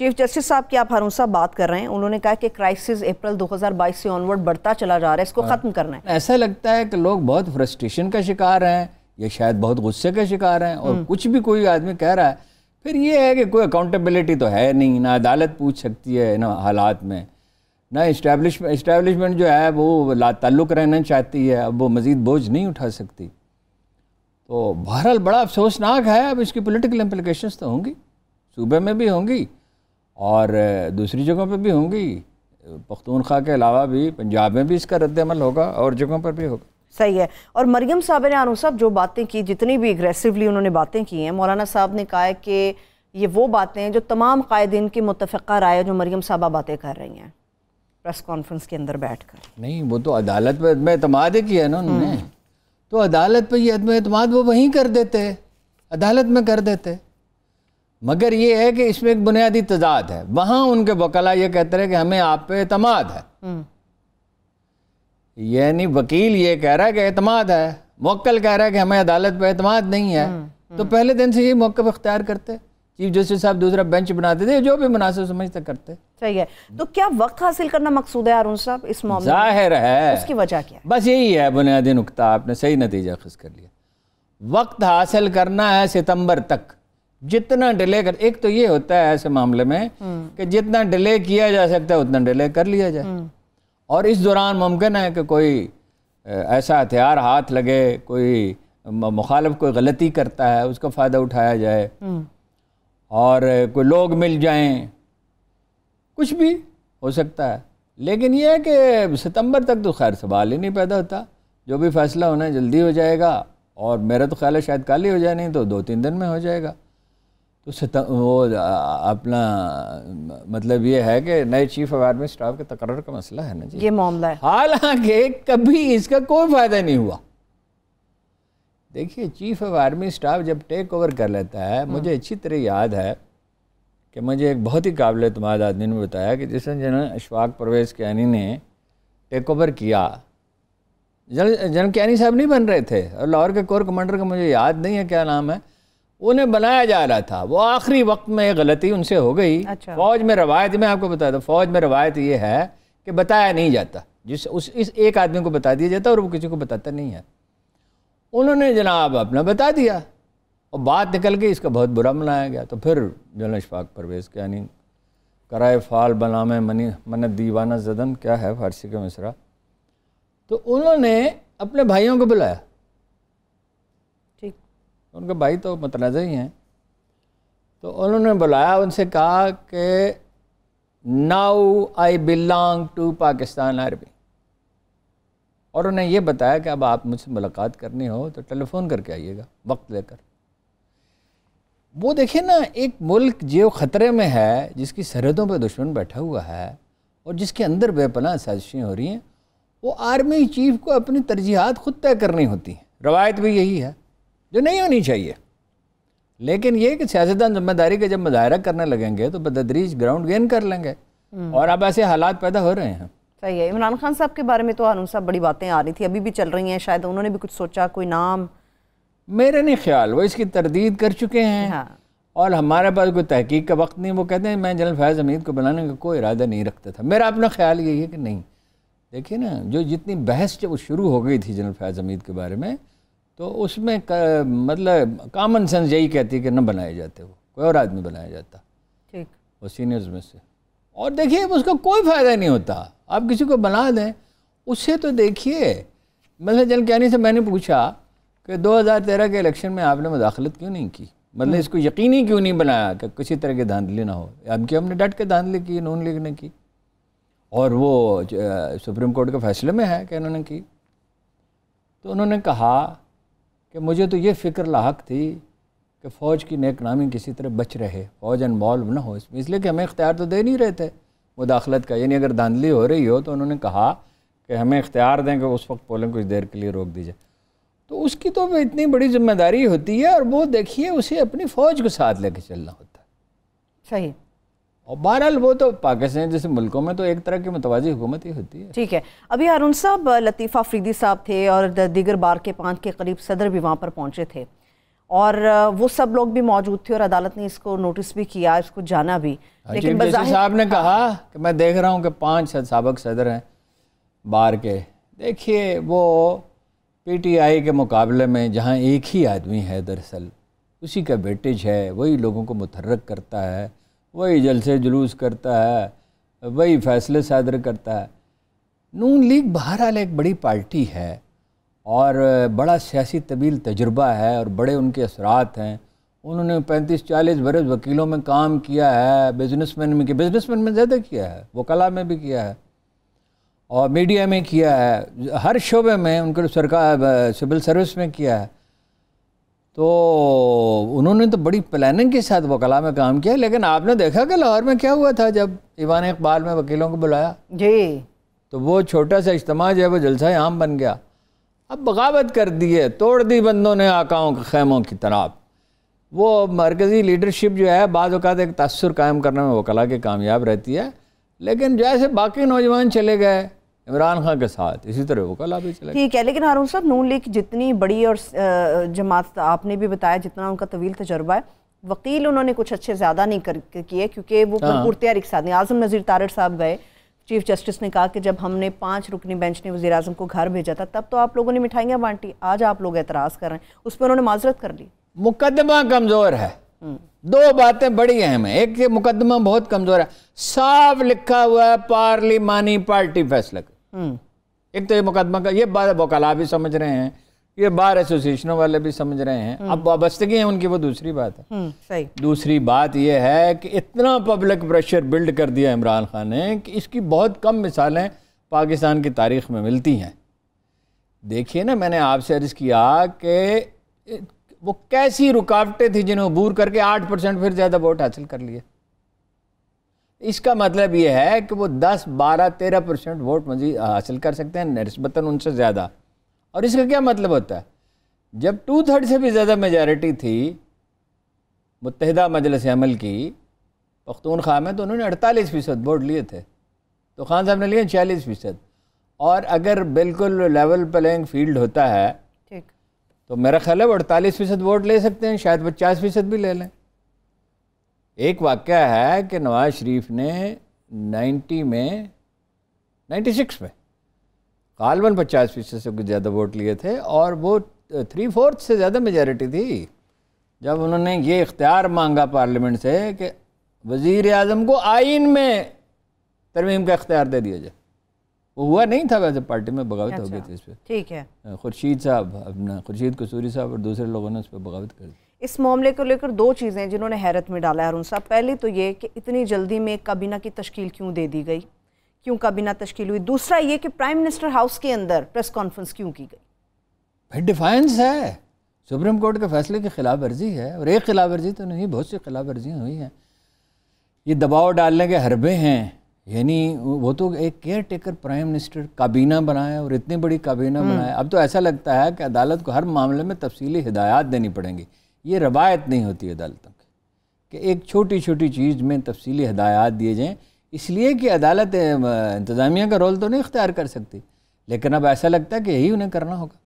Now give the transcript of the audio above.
Chief justice صاحب کی آپ ہارون صاحب بات کر رہے ہیں، انہوں نے کہا کہ کرائسس اپریل 2022 سے آنورڈ بڑھتا چلا جا رہا ہے، اس کو ختم کرنا ہے۔ ایسا لگتا ہے کہ لوگ بہت فرسٹریشن کا شکار ہیں یا شاید بہت غصے کا شکار ہیں، اور کچھ بھی کوئی آدمی کہہ رہا ہے پھر یہ ہے کہ کوئی اکاؤنٹیبلٹی تو ہے نہیں، نہ عدالت پوچھ سکتی ہے نہ حالات میں، نہ اسٹیبلشمنٹ جو ہے وہ لا تعلق رہنا چاہتی ہے، اب وہ مزید بوجھ نہیں اٹھا سکتی۔ تو بہرحال بڑا افسوسناک ہے، اب اس کی پولیٹیکل امپلیکیشنز تو ہوں گی، صوبے میں بھی ہوں گی اور دوسری جگہوں پہ بھی ہوں گی، پختونخوا کے علاوہ بھی پنجاب میں بھی اس کا رد عمل ہوگا اور جگہوں پر بھی ہوگا۔ صحیح ہے۔ اور مریم صاحب نے ہارون صاحب جو باتیں کی، جتنی بھی اگریسولی انہوں نے باتیں کی ہیں، مولانا صاحب نے کہا ہے کہ یہ وہ باتیں ہیں جو تمام قائدین کی متفقہ رائے جو مریم صاحبہ باتیں کر رہی ہیں پریس کانفرنس کے اندر بیٹھ کر۔ نہیں، وہ تو عدالت پہ عدم اعتماد کیا ہے نا انہوں نے، تو عدالت پہ یہ عدم اعتماد وہ وہیں کر دیتے، عدالت میں کر دیتے، مگر یہ ہے کہ اس میں ایک بنیادی تضاد ہے۔ وہاں ان کے وکلاء یہ کہتے ہیں کہ ہمیں آپ پہ اعتماد ہے، یعنی وکیل یہ کہہ رہا ہے کہ اعتماد ہے، موکل کہہ رہا ہے کہ ہمیں عدالت پہ اعتماد نہیں ہے، تو پہلے دن سے یہ موقف اختیار کرتے، چیف جسٹس صاحب دوسرا بینچ بناتے تھے، جو بھی مناسب سمجھتے کرتے۔ صحیح ہے۔ تو کیا وقت حاصل کرنا مقصود ہے ہارون صاحب اس معاملے میں؟ ظاہر ہے، اس کی وجہ کیا ہے؟ بس یہی ہے بنیادی نقطہ، آپ نے صحیح نتیجہ اخذ کر لیا۔ وقت حاصل کرنا ہے ستمبر تک، جتنا ڈیلے کر، ایک تو یہ ہوتا ہے ایسے معاملے میں کہ جتنا ڈیلے کیا جا سکتا ہے اتنا ڈیلے کر لیا جائے، اور اس دوران ممکن ہے کہ کوئی ایسا ہتھیار ہاتھ لگے، کوئی مخالف کوئی غلطی کرتا ہے اس کا فائدہ اٹھایا جائے، اور کوئی لوگ مل جائیں، کچھ بھی ہو سکتا ہے۔ لیکن یہ ہے کہ ستمبر تک تو خیر سوال ہی نہیں پیدا ہوتا، جو بھی فیصلہ ہونا ہے جلدی ہو جائے گا، اور میرا تو خیال ہے شاید کل ہی ہو جائے، نہیں تو 2-3 دن میں ہو جائے گا۔ تو وہ اپنا مطلب یہ ہے کہ نئے چیف آف آرمی اسٹاف کے تقرر کا مسئلہ ہے نا جی، یہ معاملہ ہے۔ حالانکہ کبھی اس کا کوئی فائدہ نہیں ہوا۔ دیکھیے چیف آف آرمی اسٹاف جب ٹیک اوور کر لیتا ہے، مجھے اچھی طرح یاد ہے کہ مجھے ایک بہت ہی قابل اعتماد آدمی نے بتایا کہ جس نے جنرل اشفاق پرویز کیانی نے ٹیک اوور کیا، جنرل کیانی صاحب نہیں بن رہے تھے، اور لاہور کے کور کمانڈر کا مجھے یاد نہیں ہے کیا نام ہے، انہیں بنایا جا رہا تھا، وہ آخری وقت میں ایک غلطی ان سے ہو گئی۔ فوج میں روایت، میں آپ کو بتا دوں، فوج میں روایت یہ ہے کہ بتایا نہیں جاتا، اس ایک آدمی کو بتا دیا جاتا اور وہ کسی کو بتاتا نہیں ہے۔ انہوں نے جناب اپنا بتا دیا اور بات نکل گئی، اس کا بہت برا منایا گیا۔ تو پھر جنرل اشفاق پرویز کیانی کرائے فال بنا میں منت دیوانہ زدن، کیا ہے فارسی کا مصرع، تو انہوں نے اپنے بھائیوں کو بلایا، ان کے بھائی تو متنازع ہی ہیں، تو انہوں نے بلایا، ان سے کہا کہ now I belong to Pakistan army, اور انہیں یہ بتایا کہ اب آپ مجھ سے ملاقات کرنی ہو تو ٹیلی فون کر کے آئیے گا وقت لے کر۔ وہ دیکھیں نا، ایک ملک جو خطرے میں ہے، جس کی سرحدوں پہ دشمن بیٹھا ہوا ہے اور جس کے اندر بے پناہ سازشیں ہو رہی ہیں، وہ آرمی چیف کو اپنی ترجیحات خود طے کرنی ہوتی ہیں۔ روایت بھی یہی ہے جو نہیں ہونی چاہیے، لیکن یہ کہ سیاستدان ذمہ داری کا جب مظاہرہ کرنے لگیں گے تو بتدریج گراؤنڈ گین کر لیں گے، اور اب ایسے حالات پیدا ہو رہے ہیں۔ صحیح ہے۔ عمران خان صاحب کے بارے میں تو ہارون صاحب بڑی باتیں آ رہی تھی، ابھی بھی چل رہی ہیں، شاید انہوں نے بھی کچھ سوچا، کوئی نام؟ میرے نہیں خیال، وہ اس کی تردید کر چکے ہیں، اور ہمارے پاس کوئی تحقیق کا وقت نہیں۔ وہ کہتے ہیں میں جنرل فیاض حمید کو بنانے کا کوئی ارادہ نہیں رکھتا تھا، میرا اپنا خیال یہی ہے کہ نہیں۔ دیکھیے نا، جو جتنی بحث جب شروع ہو گئی تھی جنرل فیاض حمید کے بارے میں، تو اس میں مطلب کامن سینس یہی کہتی ہے کہ نہ بنائے جاتے، وہ کوئی اور آدمی بنایا جاتا، ٹھیک، وہ سینئرز میں سے۔ اور دیکھیے اس کا کوئی فائدہ نہیں ہوتا، آپ کسی کو بنا دیں اس سے، تو دیکھیے مثلا جنرل کیانی سے میں نے پوچھا کہ 2013 کے الیکشن میں آپ نے مداخلت کیوں نہیں کی، مطلب اس کو یقینی کیوں نہیں بنایا کہ کسی طرح کی دھاندلی نہ ہو؟ ہم نے ڈٹ کے دھاندلی کی، نون لیگ نے کی، اور وہ سپریم کورٹ کے فیصلے میں ہے کہ انہوں نے کی۔ تو انہوں نے کہا کہ مجھے تو یہ فکر لاحق تھی کہ فوج کی نیک نامی کسی طرح بچ رہے، فوج انوالو نہ ہو اس میں، اس لیے کہ ہمیں اختیار تو دے نہیں رہے تھے مداخلت کا، یعنی اگر دھاندلی ہو رہی ہو تو انہوں نے کہا کہ ہمیں اختیار دیں کہ اس وقت پولنگ کچھ دیر کے لیے روک دی جائے۔ تو اس کی تو اتنی بڑی ذمہ داری ہوتی ہے، اور وہ دیکھیے اسے اپنی فوج کو ساتھ لے کے چلنا ہوتا ہے۔ صحیح۔ اور بہرحال وہ تو پاکستان جیسے ملکوں میں تو ایک طرح کی متوازی حکومت ہی ہوتی ہے۔ ٹھیک ہے، ابھی ہارون صاحب لطیفہ افریدی صاحب تھے اور دیگر بار کے 5 کے قریب صدر بھی وہاں پر پہنچے تھے، اور وہ سب لوگ بھی موجود تھے اور عدالت نے اس کو نوٹس بھی کیا، اس کو جانا بھی. لیکن جسٹس صاحب نے کہا کہ میں دیکھ رہا ہوں کہ 5 سابق صدر ہیں بار کے. دیکھیے وہ پی ٹی آئی کے مقابلے میں جہاں ایک ہی آدمی ہے دراصل، اسی کا ویٹیج ہے، وہی لوگوں کو متحرک کرتا ہے، وہی جلسے جلوس کرتا ہے، وہی فیصلے صادر کرتا ہے. نون لیگ بہرحال ایک بڑی پارٹی ہے اور بڑا سیاسی طویل تجربہ ہے اور بڑے ان کے اثرات ہیں. انہوں نے 35-40 برس وکیلوں میں کام کیا ہے، بزنس مین میں زیادہ کیا ہے، وکلاء میں بھی کیا ہے اور میڈیا میں کیا ہے، ہر شعبے میں ان کو سرکار سول سروس میں کیا ہے. تو انہوں نے تو بڑی پلاننگ کے ساتھ وکلاء میں کام کیا. لیکن آپ نے دیکھا کہ لاہور میں کیا ہوا تھا جب ایوان اقبال میں وکیلوں کو بلایا جی، تو وہ چھوٹا سا اجتماع جو ہے وہ جلسہ عام بن گیا. اب بغاوت کر دی ہے، توڑ دی بندوں نے آقاؤں کے خیموں کی طرح. وہ مرکزی لیڈرشپ جو ہے بعض اوقات ایک تاثر قائم کرنے میں وکلاء کے کامیاب رہتی ہے، لیکن جیسے باقی نوجوان چلے گئے عمران خان کے ساتھ، اسی طرح وکلاء بھی چلے گئے. ٹھیک ہے، لیکن ہارون صاحب نون لیگ جتنی بڑی اور جماعت آپ نے بھی بتایا جتنا ان کا طویل تجربہ ہے، وکیل انہوں نے کچھ اچھے زیادہ نہیں کیے کیونکہ وہ بھرپور تیاری کے ساتھ نہیں. اعظم نذیر تارڑ صاحب گئے، چیف جسٹس نے کہا کہ جب ہم نے 5 رکنی بینچ نے وزیر اعظم کو گھر بھیجا تھا تب تو آپ لوگوں نے مٹھائیاں بانٹی، آج آپ لوگ اعتراض کر رہے ہیں. اس پہ انہوں نے معذرت کر لی. مقدمہ کمزور ہے. 2 باتیں بڑی اہم ہیں. ایک کہ مقدمہ بہت کمزور ہے، صاف لکھا ہوا ہے پارلیمانی پارٹی فیصلہ کا. ایک تو یہ مقدمہ کا، یہ بات وکلاء بھی سمجھ رہے ہیں، یہ بار ایسوسیشنوں والے بھی سمجھ رہے ہیں. اب وابستگی ہیں ان کی، وہ دوسری بات ہے. صحیح. دوسری بات یہ ہے کہ اتنا پبلک پریشر بلڈ کر دیا عمران خان نے کہ اس کی بہت کم مثالیں پاکستان کی تاریخ میں ملتی ہیں. دیکھیے نا، میں نے آپ سے عرض کیا کہ وہ کیسی رکاوٹیں تھیں جنہیں عبور کر کے 8% پھر زیادہ ووٹ حاصل کر لیے. اس کا مطلب یہ ہے کہ وہ 10, 12, 13% ووٹ مزید حاصل کر سکتے ہیں نسبتاً ان سے زیادہ. اور اس کا کیا مطلب ہوتا ہے؟ جب 2/3 سے بھی زیادہ میجارٹی تھی متحدہ مجلس عمل کی پختونخوا میں، تو انہوں نے 48% ووٹ لیے تھے، تو خان صاحب نے لیے 46%. اور اگر بالکل لیول پلینگ فیلڈ ہوتا ہے تو میرا خیال ہے وہ 48% ووٹ لے سکتے ہیں، شاید 50% بھی لے لیں. ایک واقعہ ہے کہ نواز شریف نے 96 میں غالباً 50% سے کچھ زیادہ ووٹ لیے تھے اور وہ 3/4 سے زیادہ میجارٹی تھی جب انہوں نے یہ اختیار مانگا پارلیمنٹ سے کہ وزیر اعظم کو آئین میں ترمیم کا اختیار دے دیا جائے. وہ ہوا نہیں تھا، ویسے پارٹی میں بغاوت ہو گئی تھی اس پہ. ٹھیک ہے، خورشید قصوری صاحب اور دوسرے لوگوں نے اس پہ بغاوت کر دی. اس معاملے کو لے کر 2 چیزیں جنہوں نے حیرت میں ڈالا ہے ہارون صاحب. پہلی تو یہ کہ اتنی جلدی میں کابینہ کی تشکیل کیوں دے دی گئی، کیوں کابینہ تشکیل ہوئی. دوسرا یہ کہ پرائم منسٹر ہاؤس کے اندر پریس کانفرنس کیوں کی گئی. ڈیفائنس ہے، سپریم کورٹ کے فیصلے کی خلاف ورزی ہے. اور ایک خلاف ورزی تو نہیں، بہت سی خلاف ورزیاں ہوئی ہیں. یہ دباؤ ڈالنے کے حربے ہیں. یعنی وہ تو ایک کیئر ٹیکر پرائم منسٹر کابینہ بنایا اور اتنی بڑی کابینہ بنایا. اب تو ایسا لگتا ہے کہ عدالت کو ہر معاملے میں تفصیلی ہدایات دینی پڑیں گی. یہ روایت نہیں ہوتی عدالتوں کی کہ ایک چھوٹی چھوٹی چیز میں تفصیلی ہدایات دیے جائیں، اس لیے کہ عدالت انتظامیہ کا رول تو نہیں اختیار کر سکتی، لیکن اب ایسا لگتا ہے کہ یہی انہیں کرنا ہوگا.